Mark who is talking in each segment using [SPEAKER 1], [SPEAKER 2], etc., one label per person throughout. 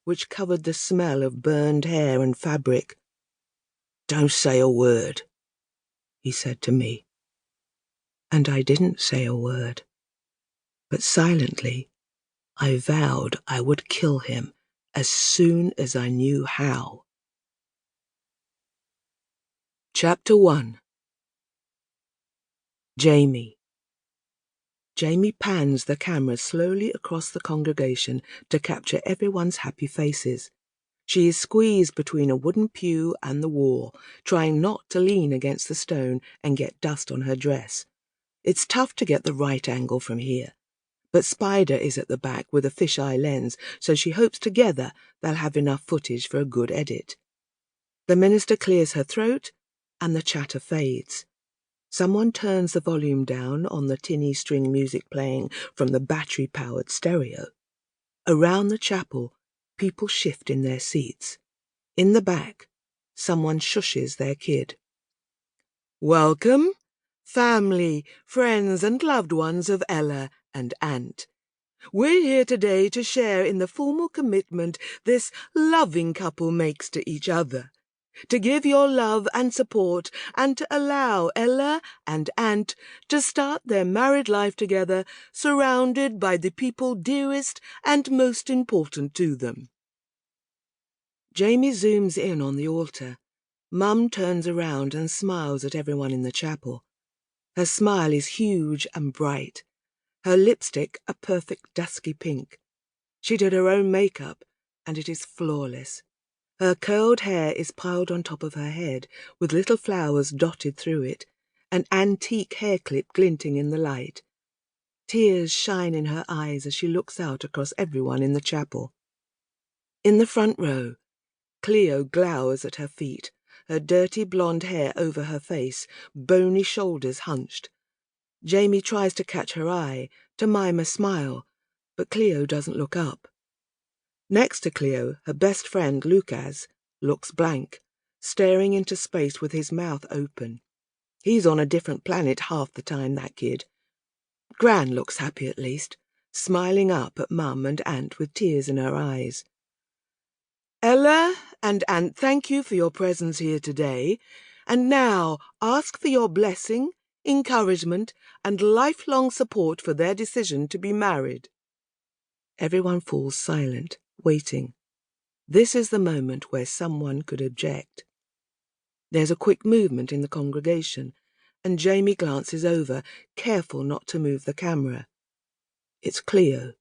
[SPEAKER 1] which covered the smell of burned hair and fabric. "Don't say a word," he said to me. And I didn't say a word, but silently I vowed I would kill him as soon as I knew how. Chapter 1. Jamie. Jamie pans the camera slowly across the congregation to capture everyone's happy faces. She is squeezed between a wooden pew and the wall, trying not to lean against the stone and get dust on her dress. It's tough to get the right angle from here, but Spider is at the back with a fisheye lens, so she hopes together they'll have enough footage for a good edit. The minister clears her throat, and the chatter fades. Someone turns the volume down on the tinny string music playing from the battery-powered stereo. Around the chapel, people shift in their seats. In the back, someone shushes their kid. "Welcome, family, friends and loved ones of Ella and Ant. We're here today to share in the formal commitment this loving couple makes to each other, to give your love and support, and to allow Ella and Ant to start their married life together, surrounded by the people dearest and most important to them." Jamie zooms in on the altar. Mum turns around and smiles at everyone in the chapel. Her smile is huge and bright, her lipstick a perfect dusky pink. She did her own makeup, and it is flawless. Her curled hair is piled on top of her head, with little flowers dotted through it, an antique hair clip glinting in the light. Tears shine in her eyes as she looks out across everyone in the chapel. In the front row, Cleo glowers at her feet, her dirty blonde hair over her face, bony shoulders hunched. Jamie tries to catch her eye, to mime a smile, but Cleo doesn't look up. Next to Cleo, her best friend, Lucas, looks blank, staring into space with his mouth open. He's on a different planet half the time, that kid. Gran looks happy at least, smiling up at Mum and Ant with tears in her eyes. "Ella and Ant, thank you for your presence here today, and now ask for your blessing, encouragement, and lifelong support for their decision to be married." Everyone falls silent, waiting. This is the moment where someone could object. There's a quick movement in the congregation, and Jamie glances over, careful not to move the camera. It's Cleo,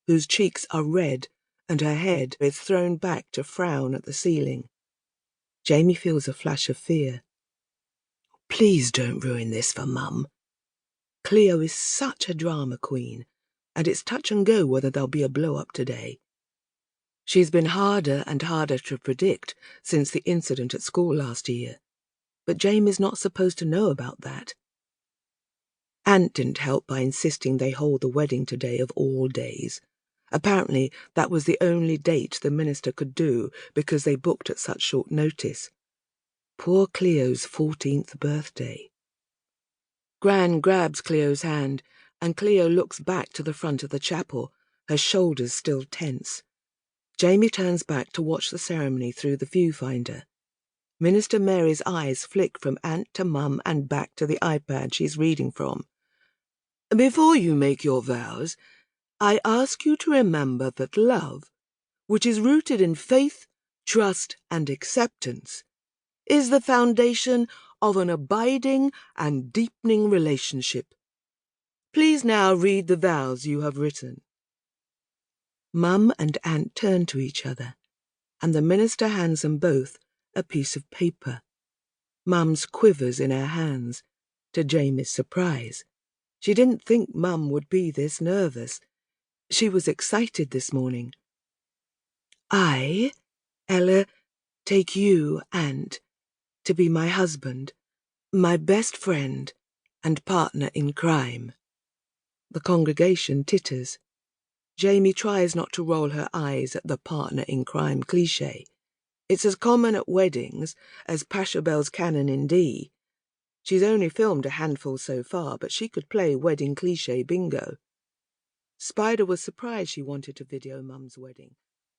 [SPEAKER 1] whose cheeks are red and her head is thrown back to frown at the ceiling. Jamie feels a flash of fear. Please don't ruin this for Mum. Cleo is such a drama queen, and it's touch and go whether there'll be a blow-up today. She's been harder and harder to predict since the incident at school last year, but Jamie's not supposed to know about that. Ant didn't help by insisting they hold the wedding today of all days. Apparently, that was the only date the minister could do because they booked at such short notice. Poor Cleo's 14th birthday. Gran grabs Cleo's hand, and Cleo looks back to the front of the chapel, her shoulders still tense. Jamie turns back to watch the ceremony through the viewfinder. Minister Mary's eyes flick from Ant to Mum and back to the iPad she's reading from. "Before you make your vows, I ask you to remember that love, which is rooted in faith, trust, and acceptance, is the foundation of an abiding and deepening relationship. Please now read the vows you have written." Mum and Ant turn to each other, and the minister hands them both a piece of paper. Mum's quivers in her hands, to Jamie's surprise. She didn't think Mum would be this nervous. She was excited this morning. "I, Ella, take you, Ant, to be my husband, my best friend, and partner in crime." The congregation titters. Jamie tries not to roll her eyes at the partner in crime cliché. It's as common at weddings as Pachelbel's canon in D. She's only filmed a handful so far, but she could play wedding cliché bingo. Spider was surprised she wanted to video Mum's wedding.